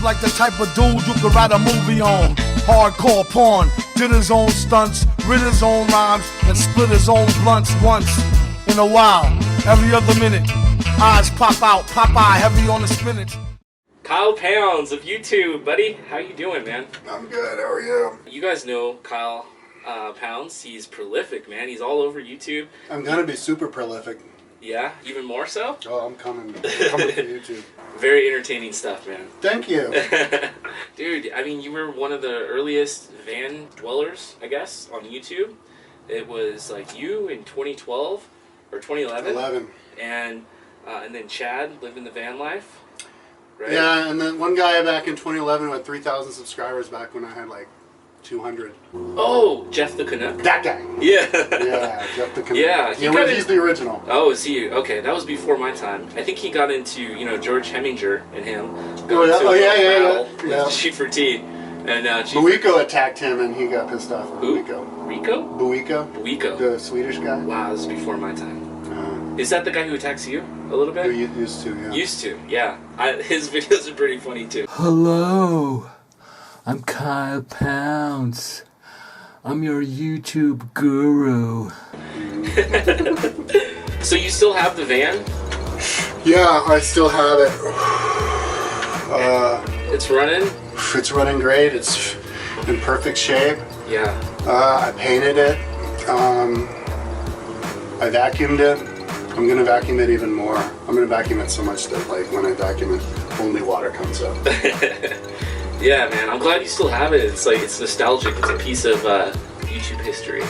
like the type of dude you could write a movie on. Hardcore porn, did his own stunts, writ his own rhymes, and split his own blunts once in a while. Every other minute, eyes pop out, Popeye heavy on the spinach. Kyle Pounds of YouTube, buddy. How you doing, man? I'm good, how are you? You guys know Kyle Pounds. He's prolific, man. He's all over YouTube. I'm gonna be super prolific. Yeah, even more so? Oh, I'm coming for YouTube. Very entertaining stuff, man. Thank you. Dude, I mean, you were one of the earliest van dwellers, I guess, on YouTube. It was like you in 2012 or 2011. And then Chad living the van life, right? Yeah, and then one guy back in 2011 had 3,000 subscribers back when I had like 200. Oh, Jeff the Canuck. That guy. Yeah. Yeah, Jeff the Canuck. Yeah, he's the original. Oh, is he? Okay, that was before my time. I think he got into, you know, George Heminger and him. Yeah. Shoot for tea. And Buiko attacked him and he got pissed off at Buiko. Buiko? The Swedish guy. Wow, this is before my time. Is that the guy who attacks you a little bit? Used to, yeah. Used to, yeah. His videos are pretty funny too. Hello, I'm Kyle Pounds. I'm your YouTube guru. So you still have the van? Yeah, I still have it. It's running? It's running great. It's in perfect shape. Yeah. I painted it. I vacuumed it. I'm gonna vacuum it even more. I'm gonna vacuum it so much that like when I vacuum it, only water comes up. Yeah, man. I'm glad you still have it. It's like it's nostalgic. It's a piece of YouTube history.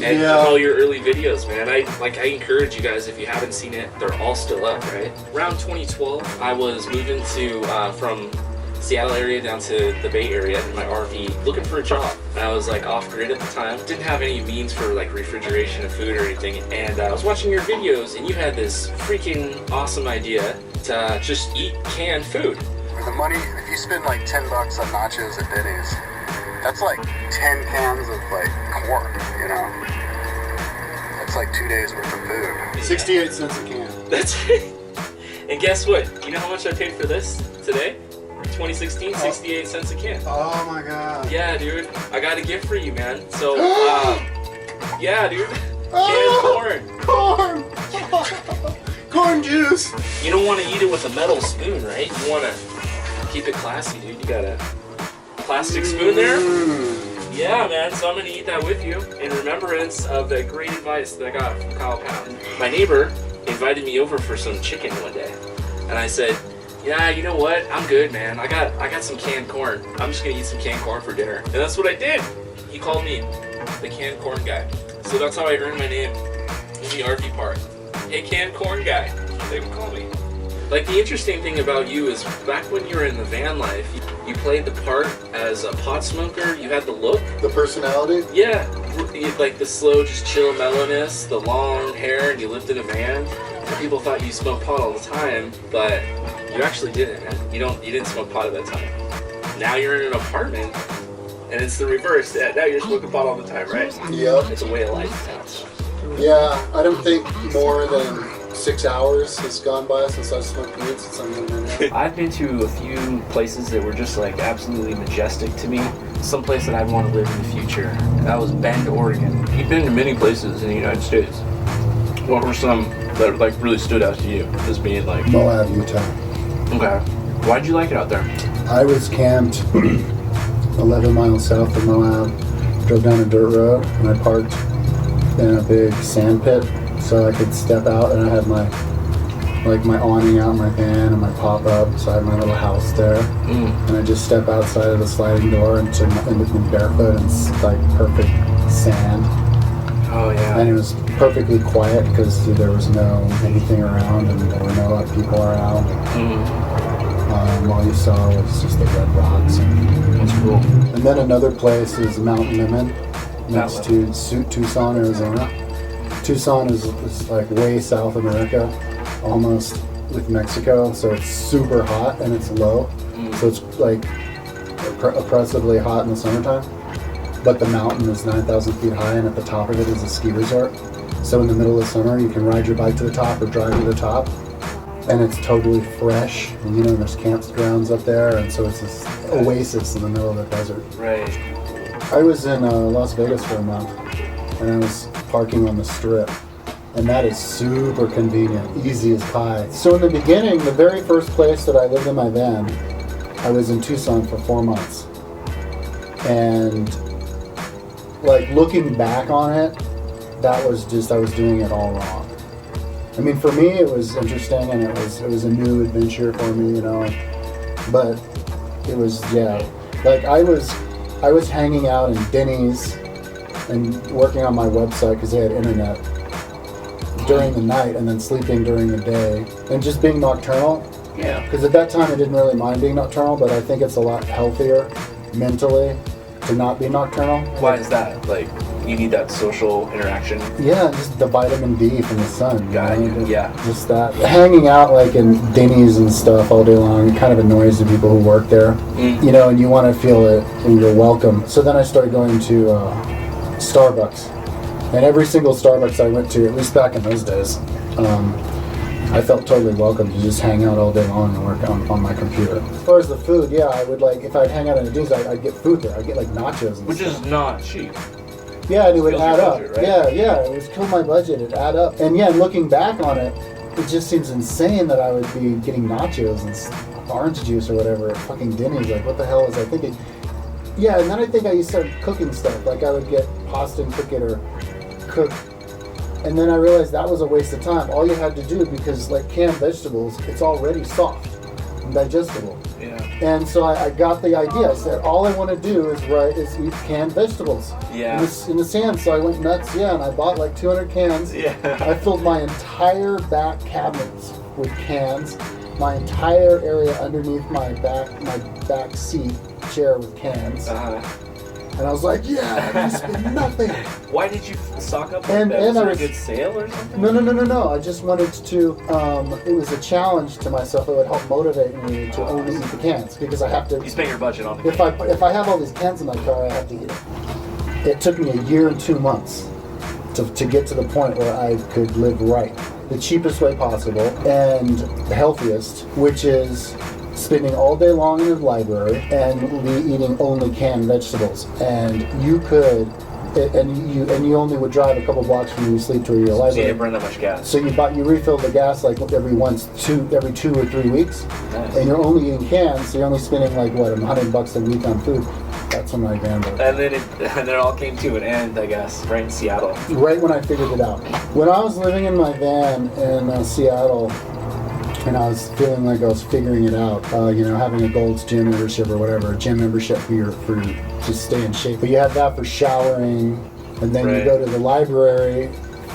And all your early videos, man. I encourage you guys, if you haven't seen it, they're all still up, right? Around 2012, I was moving to from Seattle area down to the Bay Area in my RV, looking for a job. And I was like off grid at the time. Didn't have any means for like refrigeration of food or anything. And I was watching your videos, and you had this freaking awesome idea to just eat canned food. The money, if you spend like $10 on nachos at Denny's, that's like 10 cans of like corn, you know? That's like 2 days worth of food. 68 cents a can. That's it. And guess what? You know how much I paid for this today? 2016, 68 cents a can. Oh my god. Yeah, dude. I got a gift for you, man. So, yeah, dude. Canned corn. Corn! Corn juice! You don't want to eat it with a metal spoon, right? You want to keep it classy, dude. You got a plastic spoon there? Yeah, man. So I'm going to eat that with you in remembrance of the great advice that I got from Kyle Pound. My neighbor invited me over for some chicken one day. And I said, yeah, you know what? I'm good, man. I got some canned corn. I'm just going to eat some canned corn for dinner. And that's what I did. He called me the canned corn guy. So that's how I earned my name in the RV park. Hey, canned corn guy, they would call me. Like, the interesting thing about you is back when you were in the van life, you played the part as a pot smoker. You had the look. The personality? Yeah. You had, like, the slow, just chill mellowness, the long hair, and you lived in a van. And people thought you smoked pot all the time, but you actually didn't, man. You didn't smoke pot at that time. Now you're in an apartment, and it's the reverse. Now you're smoking pot all the time, right? Yep. It's a way of life now. Yeah, I don't think more than 6 hours has gone by since I've smoked weed since I'm living in. I've been to a few places that were just like absolutely majestic to me. Some place that I'd want to live in the future. And that was Bend, Oregon. You've been to many places in the United States. What were some that like really stood out to you as being like Moab, Utah. Okay. Why'd you like it out there? I was camped 11 miles south of Moab, drove down a dirt road, and I parked in a big sand pit so I could step out, and I had my awning out in my van and my pop-up, so I had my little house there. And I just step outside of the sliding door into barefoot, and it's like perfect sand. Oh yeah. And it was perfectly quiet because there was no anything around and there were no other people around. All you saw was just the red rocks. That's cool. And then another place is Mount Lemmon, next to Tucson, Arizona. Tucson is like way South America, almost with Mexico, so it's super hot and it's low. So it's like oppressively hot in the summertime. But the mountain is 9,000 feet high, and at the top of it is a ski resort. So in the middle of summer, you can ride your bike to the top or drive to the top, and it's totally fresh. And, you know, there's campgrounds up there, and so it's this oasis in the middle of the desert. Right. I was in Las Vegas for a month, and I was parking on the Strip, and that is super convenient, easy as pie. So in the beginning, the very first place that I lived in my van, I was in Tucson for 4 months, and like looking back on it, that was just, I was doing it all wrong. I mean, for me, it was interesting, and it was a new adventure for me, you know. But it was, yeah, like I was hanging out in Denny's and working on my website because they had internet during the night, and then sleeping during the day, and just being nocturnal. Yeah. Because at that time, I didn't really mind being nocturnal, but I think it's a lot healthier mentally to not be nocturnal. Why is that? Like, you need that social interaction. Yeah, just the vitamin D from the sun. Got you you, know? yeah. Just that. Hanging out like in Denny's and stuff all day long, it kind of annoys the people who work there. You know, and you want to feel it and you're welcome. So then I started going to Starbucks. And every single Starbucks I went to, at least back in those days, I felt totally welcome to just hang out all day long and work on my computer. As far as the food, yeah, I would like, if I'd hang out in a Denny's, I'd get food there. I'd get like nachos and Which stuff. is not cheap. Yeah, and it would Kills add your up. budget, right? Yeah, it would kill my budget. It'd add up. And yeah, looking back on it, it just seems insane that I would be getting nachos and orange juice or whatever at fucking Denny's. Like, what the hell was I thinking? Yeah, and then I think I used to start cooking stuff. Like, I would get pasta and cook it or cook. And then I realized that was a waste of time. All you had to do, because like canned vegetables, it's already soft and digestible. Yeah. And so I got the idea. I said, all I want to do is eat canned vegetables. Yeah. In the sand. So I went nuts, yeah, and I bought like 200 cans. Yeah. I filled my entire back cabinets with cans. My entire area underneath my back seat chair with cans. And I was like, yeah, I spent nothing. Why did you stock up like And- that? and Was I there was- a good sale or something? No. I just wanted to, it was a challenge to myself. It would help motivate me to only eat the cans, because I have to, You spent your budget on the if I have all these cans in my car, I have to eat it. It took me a year and 2 months to get to the point where I could live right. The cheapest way possible and the healthiest, which is spending all day long in the library and eating only canned vegetables. And you could, and you only would drive a couple blocks from your sleep to your So you library. didn't burn that much gas. So you refill the gas like every 2 or 3 weeks, Nice. and you're only eating cans, so you're only spending like what, $100 a week on food. That's when I van broke. And then it all came to an end, I guess, right in Seattle. Right when I figured it out. When I was living in my van in Seattle, and I was feeling like I was figuring it out, having a Gold's Gym membership or whatever, a gym membership for to stay in shape. But you have that for showering, and then you Right. go to the library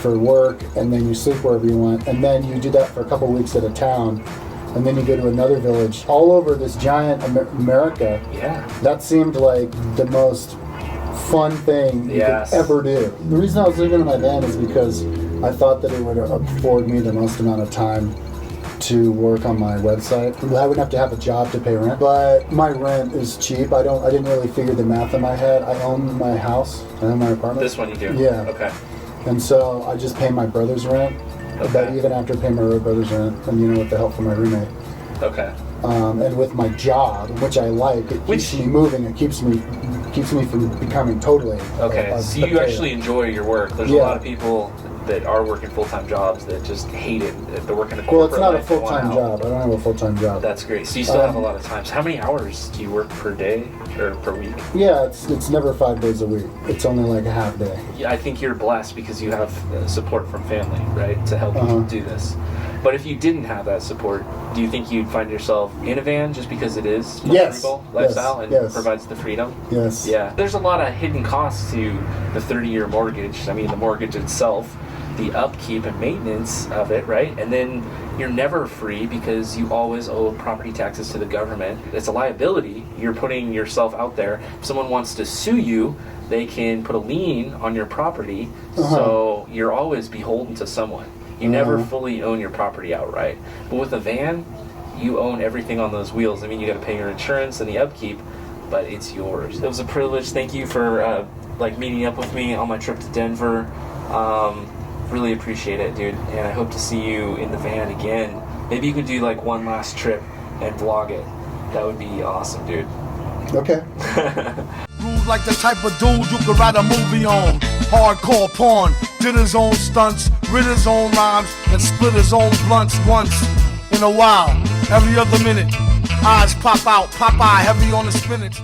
for work, and then you sleep wherever you want, and then you do that for a couple weeks at a town, and then you go to another village. All over this giant America, Yeah. that seemed like the most fun thing you Yes. could ever do. The reason I was living in my van is because I thought that it would afford me the most amount of time to work on my website. I wouldn't have to have a job to pay rent, but my rent is cheap. I didn't really figure the math in my head. I own my house. I own my apartment. This one you do? Yeah. Okay. And so I just pay my brother's rent. But Okay. even after paying my brother's rent, and with the help from my roommate, Okay. and with my job, which I like, it keeps me moving. It keeps me from becoming totally. Okay. a So you potato. actually enjoy your work. There's a Yeah. lot of people that are working full-time jobs that just hate it. That they're working a Well, it's corporate not a life, they want full-time out. job. I don't have a full-time job. That's great. So you still have a lot of time. So how many hours do you work per day or per week? Yeah, it's never 5 days a week. It's only like a half day. Yeah, I think you're blessed because you have support from family, right, to help Uh-huh. you do this. But if you didn't have that support, do you think you'd find yourself in a van just because it is a Yes. frugal Yes. lifestyle and Yes. provides the freedom? Yes. Yeah. There's a lot of hidden costs to the 30-year mortgage. I mean, the mortgage itself, the upkeep and maintenance of it, right? And then you're never free because you always owe property taxes to the government. It's a liability. You're putting yourself out there. If someone wants to sue you, they can put a lien on your property, so you're always beholden to someone. You never fully own your property outright. But with a van, you own everything on those wheels. I mean, you got to pay your insurance and the upkeep, but it's yours. It was a privilege. Thank you for meeting up with me on my trip to Denver. Really appreciate it, dude. And I hope to see you in the van again Maybe you could do like one last trip and vlog it. That would be awesome, dude. Okay. Rude like the type of dude you could write a movie on. Hardcore porn, did his own stunts, writ his own rhymes, and split his own blunts once in a while. Every other minute, eyes pop out, Popeye heavy on the spinach.